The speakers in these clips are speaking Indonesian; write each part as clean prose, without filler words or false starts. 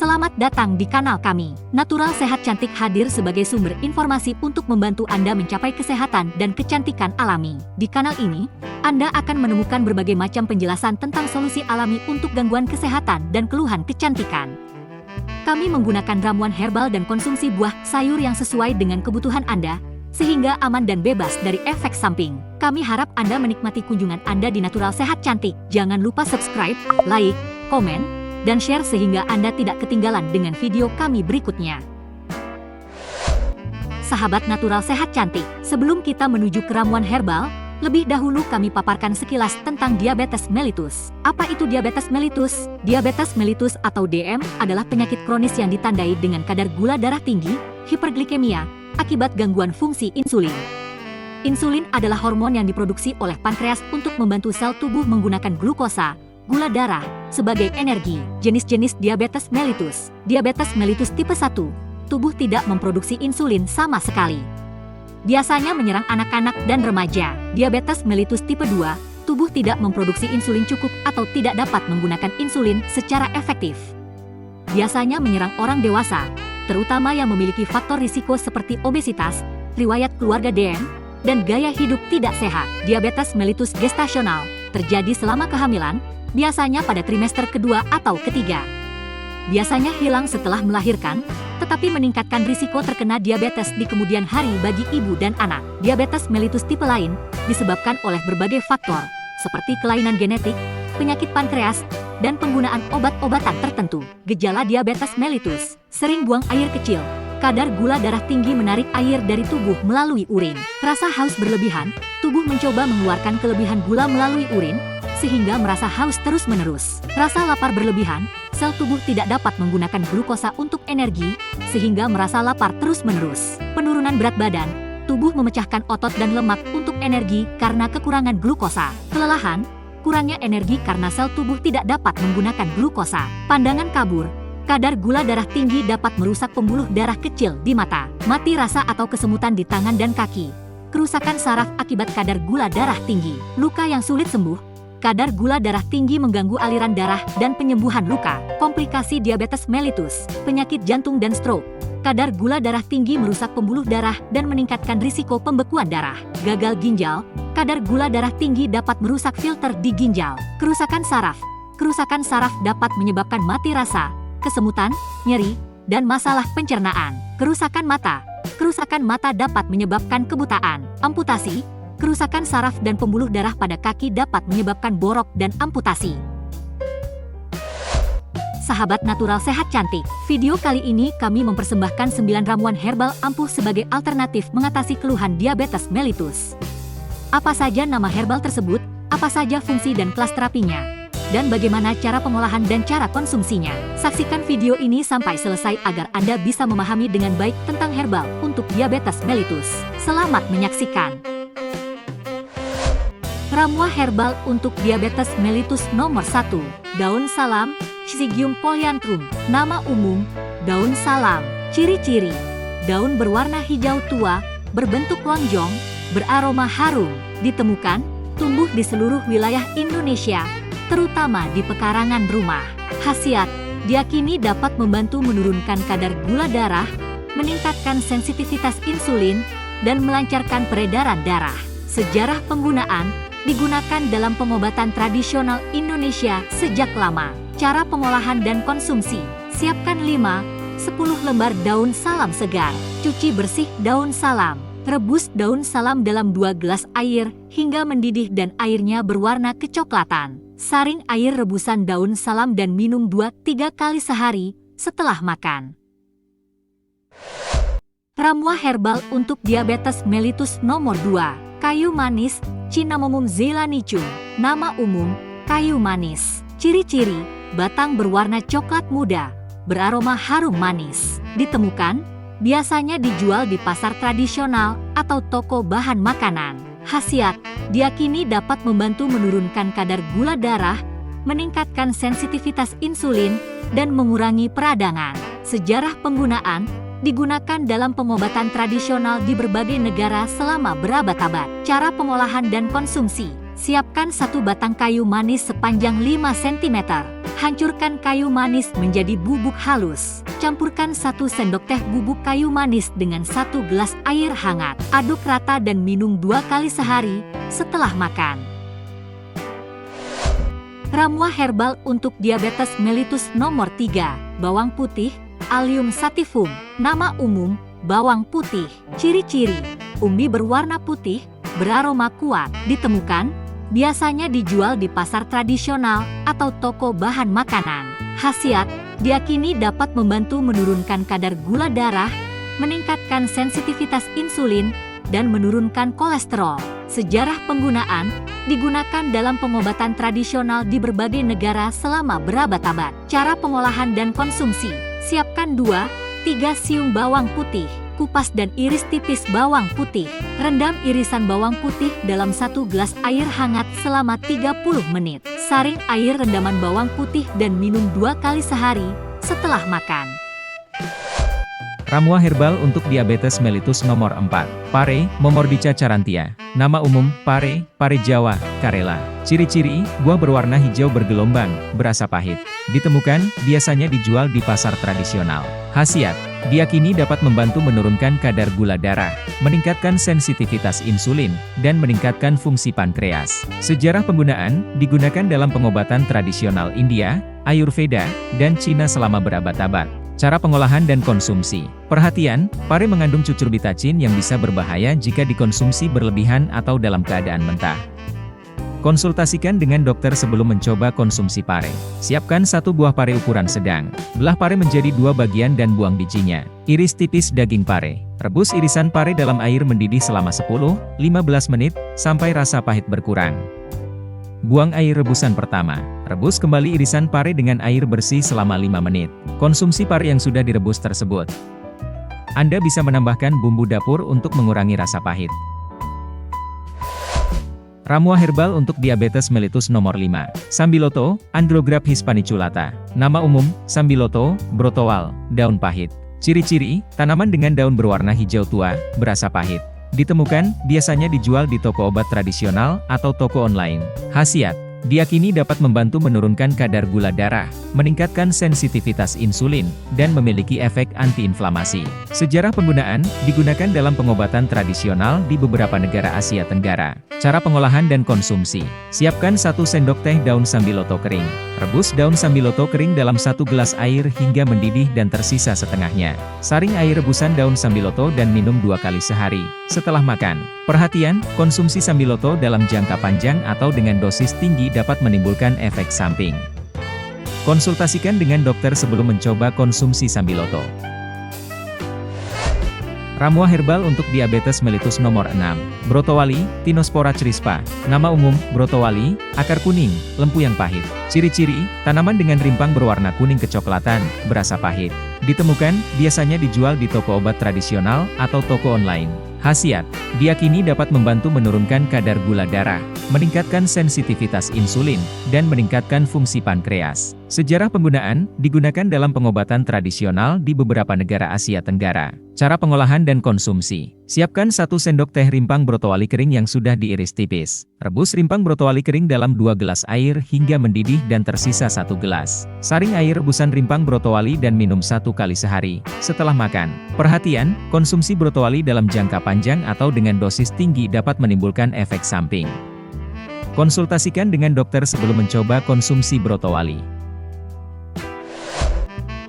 Selamat datang di kanal kami. Natural Sehat Cantik hadir sebagai sumber informasi untuk membantu Anda mencapai kesehatan dan kecantikan alami. Di kanal ini, Anda akan menemukan berbagai macam penjelasan tentang solusi alami untuk gangguan kesehatan dan keluhan kecantikan. Kami menggunakan ramuan herbal dan konsumsi buah, sayur yang sesuai dengan kebutuhan Anda, sehingga aman dan bebas dari efek samping. Kami harap Anda menikmati kunjungan Anda di Natural Sehat Cantik. Jangan lupa subscribe, like, komen, dan share sehingga Anda tidak ketinggalan dengan video kami berikutnya. Sahabat Natural Sehat Cantik, sebelum kita menuju ke ramuan herbal, lebih dahulu kami paparkan sekilas tentang diabetes mellitus. Apa itu diabetes mellitus? Diabetes mellitus atau DM adalah penyakit kronis yang ditandai dengan kadar gula darah tinggi, hiperglikemia, akibat gangguan fungsi insulin. Insulin adalah hormon yang diproduksi oleh pankreas untuk membantu sel tubuh menggunakan glukosa, gula darah, sebagai energi. Jenis-jenis diabetes mellitus. Diabetes mellitus tipe 1, tubuh tidak memproduksi insulin sama sekali. Biasanya menyerang anak-anak dan remaja. Diabetes mellitus tipe 2, tubuh tidak memproduksi insulin cukup atau tidak dapat menggunakan insulin secara efektif. Biasanya menyerang orang dewasa, terutama yang memiliki faktor risiko seperti obesitas, riwayat keluarga DM, dan gaya hidup tidak sehat. Diabetes mellitus gestasional, terjadi selama kehamilan, biasanya pada trimester kedua atau ketiga. Biasanya hilang setelah melahirkan, tetapi meningkatkan risiko terkena diabetes di kemudian hari bagi ibu dan anak. Diabetes mellitus tipe lain disebabkan oleh berbagai faktor, seperti kelainan genetik, penyakit pankreas, dan penggunaan obat-obatan tertentu. Gejala diabetes mellitus: sering buang air kecil, kadar gula darah tinggi menarik air dari tubuh melalui urin, rasa haus berlebihan, tubuh mencoba mengeluarkan kelebihan gula melalui urin, sehingga merasa haus terus-menerus. Rasa lapar berlebihan, sel tubuh tidak dapat menggunakan glukosa untuk energi, sehingga merasa lapar terus-menerus. Penurunan berat badan, tubuh memecahkan otot dan lemak untuk energi karena kekurangan glukosa. Kelelahan, kurangnya energi karena sel tubuh tidak dapat menggunakan glukosa. Pandangan kabur, kadar gula darah tinggi dapat merusak pembuluh darah kecil di mata. Mati rasa atau kesemutan di tangan dan kaki. Kerusakan saraf akibat kadar gula darah tinggi. Luka yang sulit sembuh, kadar gula darah tinggi mengganggu aliran darah dan penyembuhan luka. Komplikasi diabetes mellitus, penyakit jantung dan stroke. Kadar gula darah tinggi merusak pembuluh darah dan meningkatkan risiko pembekuan darah. Gagal ginjal, kadar gula darah tinggi dapat merusak filter di ginjal. Kerusakan saraf dapat menyebabkan mati rasa, kesemutan, nyeri, dan masalah pencernaan. Kerusakan mata dapat menyebabkan kebutaan. Amputasi, kerusakan saraf dan pembuluh darah pada kaki dapat menyebabkan borok dan amputasi. Sahabat Natural Sehat Cantik, video kali ini kami mempersembahkan 9 ramuan herbal ampuh sebagai alternatif mengatasi keluhan diabetes mellitus. Apa saja nama herbal tersebut, apa saja fungsi dan kelas terapinya, dan bagaimana cara pengolahan dan cara konsumsinya. Saksikan video ini sampai selesai agar Anda bisa memahami dengan baik tentang herbal untuk diabetes mellitus. Selamat menyaksikan. Ramuan herbal untuk diabetes mellitus nomor 1, daun salam, Syzygium polyantrum. Nama umum, daun salam. Ciri-ciri: daun berwarna hijau tua, berbentuk lonjong, beraroma harum. Ditemukan, tumbuh di seluruh wilayah Indonesia, terutama di pekarangan rumah. Khasiat: diyakini dapat membantu menurunkan kadar gula darah, meningkatkan sensitivitas insulin, dan melancarkan peredaran darah. Sejarah penggunaan: digunakan dalam pengobatan tradisional Indonesia sejak lama. Cara pengolahan dan konsumsi: siapkan 5-10 lembar daun salam segar. Cuci bersih daun salam. Rebus daun salam dalam 2 gelas air hingga mendidih dan airnya berwarna kecoklatan. Saring air rebusan daun salam dan minum 2-3 kali sehari setelah makan. Ramuan herbal untuk diabetes mellitus nomor 2, kayu manis, Cinnamomum zeylanicum. Nama umum, kayu manis. Ciri-ciri: batang berwarna coklat muda, beraroma harum manis. Ditemukan, biasanya dijual di pasar tradisional atau toko bahan makanan. Khasiat: diyakini dapat membantu menurunkan kadar gula darah, meningkatkan sensitivitas insulin, dan mengurangi peradangan. Sejarah penggunaan: digunakan dalam pengobatan tradisional di berbagai negara selama berabad-abad. Cara pengolahan dan konsumsi: siapkan 1 batang kayu manis sepanjang 5 cm. Hancurkan kayu manis menjadi bubuk halus. Campurkan 1 sendok teh bubuk kayu manis dengan 1 gelas air hangat. Aduk rata dan minum 2 kali sehari setelah makan. Ramuan herbal untuk diabetes mellitus nomor 3. Bawang putih, Allium sativum. Nama umum, bawang putih. Ciri-ciri, umbi berwarna putih, beraroma kuat. Ditemukan biasanya dijual di pasar tradisional atau toko bahan makanan. Khasiat, diyakini dapat membantu menurunkan kadar gula darah, meningkatkan sensitivitas insulin, dan menurunkan kolesterol. Sejarah penggunaan, digunakan dalam pengobatan tradisional di berbagai negara selama berabad-abad. Cara pengolahan dan konsumsi, siapkan 2-3 siung bawang putih. Kupas dan iris tipis bawang putih. Rendam irisan bawang putih dalam 1 gelas air hangat selama 30 menit. Saring air rendaman bawang putih dan minum 2 kali sehari setelah makan. Ramuan herbal untuk diabetes mellitus nomor 4. Pare, Momordica charantia. Nama umum, pare, pare Jawa, Karela. Ciri-ciri, buah berwarna hijau bergelombang, berasa pahit. Ditemukan, biasanya dijual di pasar tradisional. Khasiat, diyakini dapat membantu menurunkan kadar gula darah, meningkatkan sensitivitas insulin, dan meningkatkan fungsi pankreas. Sejarah penggunaan, digunakan dalam pengobatan tradisional India, Ayurveda, dan Cina selama berabad-abad. Cara pengolahan dan konsumsi. Perhatian, pare mengandung cucurbitacin yang bisa berbahaya jika dikonsumsi berlebihan atau dalam keadaan mentah. Konsultasikan dengan dokter sebelum mencoba konsumsi pare. Siapkan 1 buah pare ukuran sedang. Belah pare menjadi 2 bagian dan buang bijinya. Iris tipis daging pare. Rebus irisan pare dalam air mendidih selama 10-15 menit, sampai rasa pahit berkurang. Buang air rebusan pertama. Rebus kembali irisan pare dengan air bersih selama 5 menit. Konsumsi pare yang sudah direbus tersebut. Anda bisa menambahkan bumbu dapur untuk mengurangi rasa pahit. Ramuan herbal untuk diabetes mellitus nomor 5. Sambiloto, Andrographis hispaniculata. Nama umum, Sambiloto, Brotowal, daun pahit. Ciri-ciri, tanaman dengan daun berwarna hijau tua, berasa pahit. Ditemukan, biasanya dijual di toko obat tradisional atau toko online. Khasiat, diyakini dapat membantu menurunkan kadar gula darah, meningkatkan sensitivitas insulin, dan memiliki efek antiinflamasi. Sejarah penggunaan, digunakan dalam pengobatan tradisional di beberapa negara Asia Tenggara. Cara pengolahan dan konsumsi. Siapkan 1 sendok teh daun sambiloto kering. Rebus daun sambiloto kering dalam 1 gelas air hingga mendidih dan tersisa setengahnya. Saring air rebusan daun sambiloto dan minum 2 kali sehari setelah makan. Perhatian, konsumsi sambiloto dalam jangka panjang atau dengan dosis tinggi dapat menimbulkan efek samping. Konsultasikan dengan dokter sebelum mencoba konsumsi sambiloto. Ramuan herbal untuk diabetes mellitus nomor 6. Brotowali, Tinospora crispa. Nama umum, Brotowali, akar kuning, lempu yang pahit. Ciri-ciri, tanaman dengan rimpang berwarna kuning kecoklatan, berasa pahit. Ditemukan, biasanya dijual di toko obat tradisional atau toko online. Khasiat, diyakini dapat membantu menurunkan kadar gula darah, meningkatkan sensitivitas insulin, dan meningkatkan fungsi pankreas. Sejarah penggunaan, digunakan dalam pengobatan tradisional di beberapa negara Asia Tenggara. Cara pengolahan dan konsumsi. Siapkan 1 sendok teh rimpang brotowali kering yang sudah diiris tipis. Rebus rimpang brotowali kering dalam 2 gelas air hingga mendidih dan tersisa 1 gelas. Saring air rebusan rimpang brotowali dan minum 1 kali sehari setelah makan. Perhatian, konsumsi brotowali dalam jangka panjang atau dengan dosis tinggi dapat menimbulkan efek samping. Konsultasikan dengan dokter sebelum mencoba konsumsi brotowali.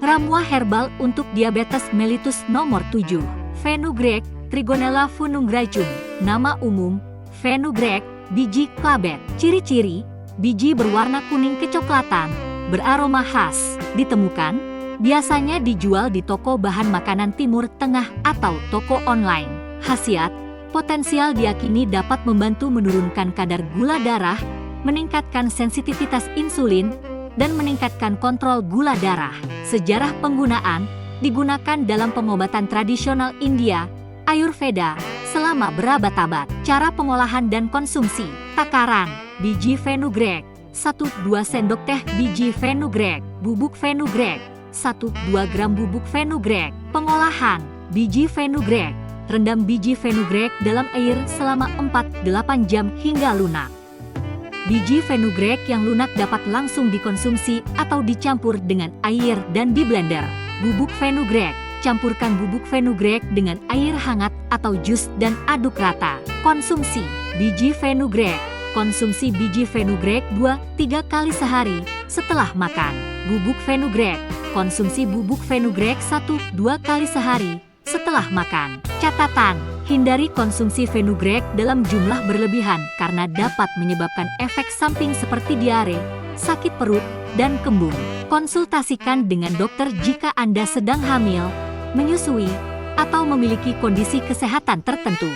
Ramuan herbal untuk diabetes mellitus nomor 7. Fenugreek, Trigonella funungracum. Nama umum, Fenugreek, biji klabet. Ciri-ciri, biji berwarna kuning kecoklatan, beraroma khas. Ditemukan, biasanya dijual di toko bahan makanan Timur Tengah atau toko online. Khasiat, potensial diyakini dapat membantu menurunkan kadar gula darah, meningkatkan sensitivitas insulin, dan meningkatkan kontrol gula darah. Sejarah penggunaan, digunakan dalam pengobatan tradisional India, Ayurveda, selama berabad-abad. Cara pengolahan dan konsumsi. Takaran, biji fenugreek, 1-2 sendok teh biji fenugreek, bubuk fenugreek, 1-2 gram bubuk fenugreek. Pengolahan, biji fenugreek, rendam biji fenugreek dalam air selama 4-8 jam hingga lunak. Biji fenugreek yang lunak dapat langsung dikonsumsi atau dicampur dengan air dan diblender. Bubuk fenugreek. Campurkan bubuk fenugreek dengan air hangat atau jus dan aduk rata. Konsumsi biji fenugreek. Konsumsi biji fenugreek 2-3 kali sehari setelah makan. Bubuk fenugreek. Konsumsi bubuk fenugreek 1-2 kali sehari setelah makan. Catatan, hindari konsumsi fenugreek dalam jumlah berlebihan karena dapat menyebabkan efek samping seperti diare, sakit perut, dan kembung. Konsultasikan dengan dokter jika Anda sedang hamil, menyusui, atau memiliki kondisi kesehatan tertentu.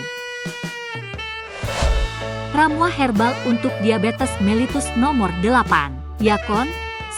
Ramuan herbal untuk diabetes mellitus nomor 8. Yakon,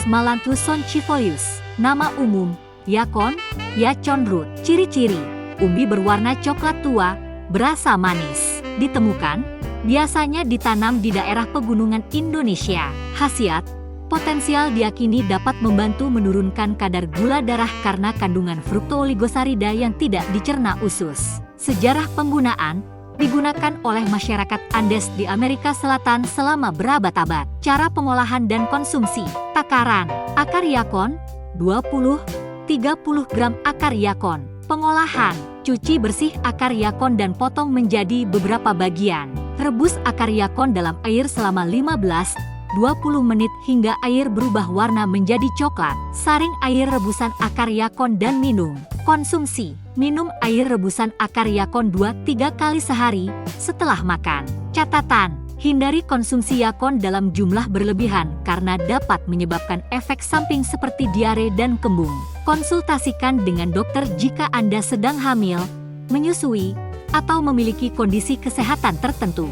Smalanthus sonchifolius. Nama umum, Yakon, Yacon root. Ciri-ciri, umbi berwarna coklat tua, berasa manis. Ditemukan, biasanya ditanam di daerah pegunungan Indonesia. Khasiat, potensial diyakini dapat membantu menurunkan kadar gula darah karena kandungan fruktooligosarida yang tidak dicerna usus. Sejarah penggunaan, digunakan oleh masyarakat Andes di Amerika Selatan selama berabad-abad. Cara pengolahan dan konsumsi. Takaran, akar yakon, 20-30 gram akar yakon. Pengolahan, cuci bersih akar yakon dan potong menjadi beberapa bagian. Rebus akar yakon dalam air selama 15-20 menit hingga air berubah warna menjadi coklat. Saring air rebusan akar yakon dan minum. Konsumsi, minum air rebusan akar yakon 2-3 kali sehari setelah makan. Catatan, hindari konsumsi yakon dalam jumlah berlebihan karena dapat menyebabkan efek samping seperti diare dan kembung. Konsultasikan dengan dokter jika Anda sedang hamil, menyusui, atau memiliki kondisi kesehatan tertentu.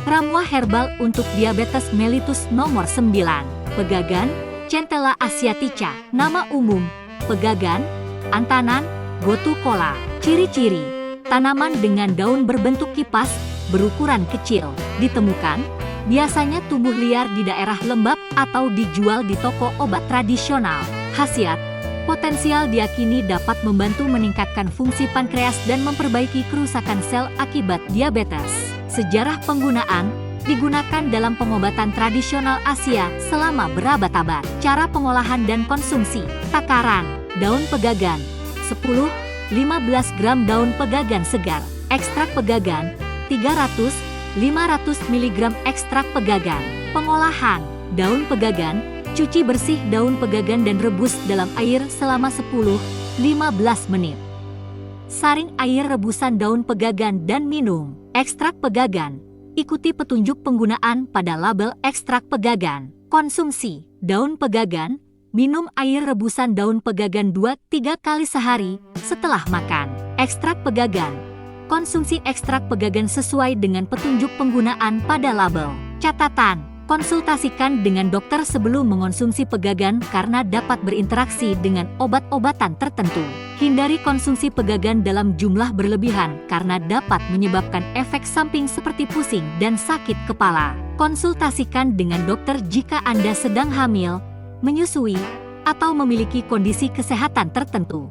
Ramuan herbal untuk diabetes mellitus nomor 9. Pegagan, Centella asiatica. Nama umum, pegagan, antanan, gotu kola. Ciri-ciri, tanaman dengan daun berbentuk kipas, berukuran kecil. Ditemukan, biasanya tumbuh liar di daerah lembab atau dijual di toko obat tradisional. Khasiat, potensial diyakini dapat membantu meningkatkan fungsi pankreas dan memperbaiki kerusakan sel akibat diabetes. Sejarah penggunaan, digunakan dalam pengobatan tradisional Asia selama berabad-abad. Cara pengolahan dan konsumsi. Takaran, daun pegagan, 10-15 gram daun pegagan segar. Ekstrak pegagan, 300-500 mg ekstrak pegagan. Pengolahan, daun pegagan, cuci bersih daun pegagan dan rebus dalam air selama 10-15 menit. Saring air rebusan daun pegagan dan minum. Ekstrak pegagan, ikuti petunjuk penggunaan pada label ekstrak pegagan. Konsumsi, daun pegagan, minum air rebusan daun pegagan 2-3 kali sehari setelah makan. Ekstrak pegagan, konsumsi ekstrak pegagan sesuai dengan petunjuk penggunaan pada label. Catatan, konsultasikan dengan dokter sebelum mengonsumsi pegagan karena dapat berinteraksi dengan obat-obatan tertentu. Hindari konsumsi pegagan dalam jumlah berlebihan karena dapat menyebabkan efek samping seperti pusing dan sakit kepala. Konsultasikan dengan dokter jika Anda sedang hamil, menyusui, atau memiliki kondisi kesehatan tertentu.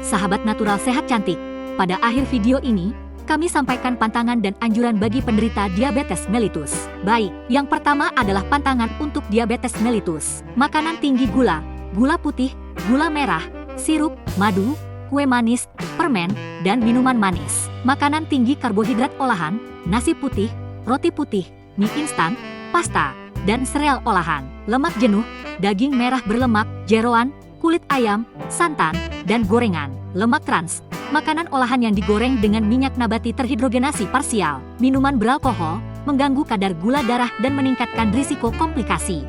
Sahabat natural sehat cantik, pada akhir video ini, kami sampaikan pantangan dan anjuran bagi penderita diabetes mellitus. Baik, yang pertama adalah pantangan untuk diabetes mellitus. Makanan tinggi gula, gula putih, gula merah, sirup, madu, kue manis, permen, dan minuman manis. Makanan tinggi karbohidrat olahan, nasi putih, roti putih, mie instan, pasta, dan sereal olahan. Lemak jenuh, daging merah berlemak, jeroan, kulit ayam, santan, dan gorengan. Lemak trans, makanan olahan yang digoreng dengan minyak nabati terhidrogenasi parsial. Minuman beralkohol, mengganggu kadar gula darah dan meningkatkan risiko komplikasi.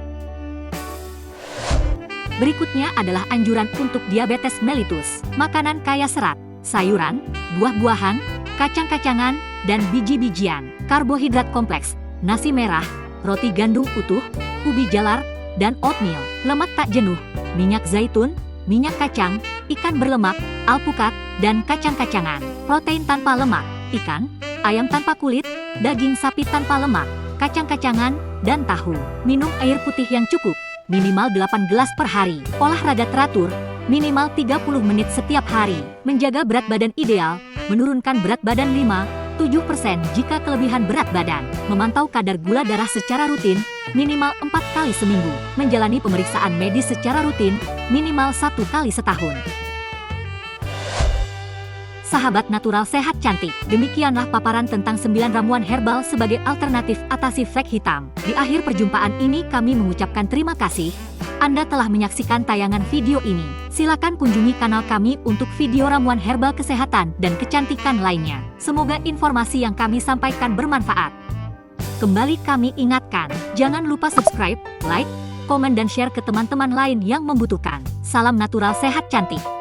Berikutnya adalah anjuran untuk diabetes mellitus. Makanan kaya serat, sayuran, buah-buahan, kacang-kacangan, dan biji-bijian. Karbohidrat kompleks, nasi merah, roti gandum utuh, ubi jalar, dan oatmeal. Lemak tak jenuh, minyak zaitun, minyak kacang, ikan berlemak, alpukat, dan kacang-kacangan. Protein tanpa lemak, ikan, ayam tanpa kulit, daging sapi tanpa lemak, kacang-kacangan, dan tahu. Minum air putih yang cukup, minimal 8 gelas per hari. Olahraga teratur, minimal 30 menit setiap hari. Menjaga berat badan ideal, menurunkan berat badan 7% jika kelebihan berat badan. Memantau kadar gula darah secara rutin, minimal 4 kali seminggu. Menjalani pemeriksaan medis secara rutin, minimal 1 kali setahun. Sahabat natural sehat cantik, demikianlah paparan tentang 9 ramuan herbal sebagai alternatif atasi flek hitam. Di akhir perjumpaan ini kami mengucapkan terima kasih. Anda telah menyaksikan tayangan video ini. Silakan kunjungi kanal kami untuk video ramuan herbal kesehatan dan kecantikan lainnya. Semoga informasi yang kami sampaikan bermanfaat. Kembali kami ingatkan, jangan lupa subscribe, like, komen dan share ke teman-teman lain yang membutuhkan. Salam natural sehat cantik.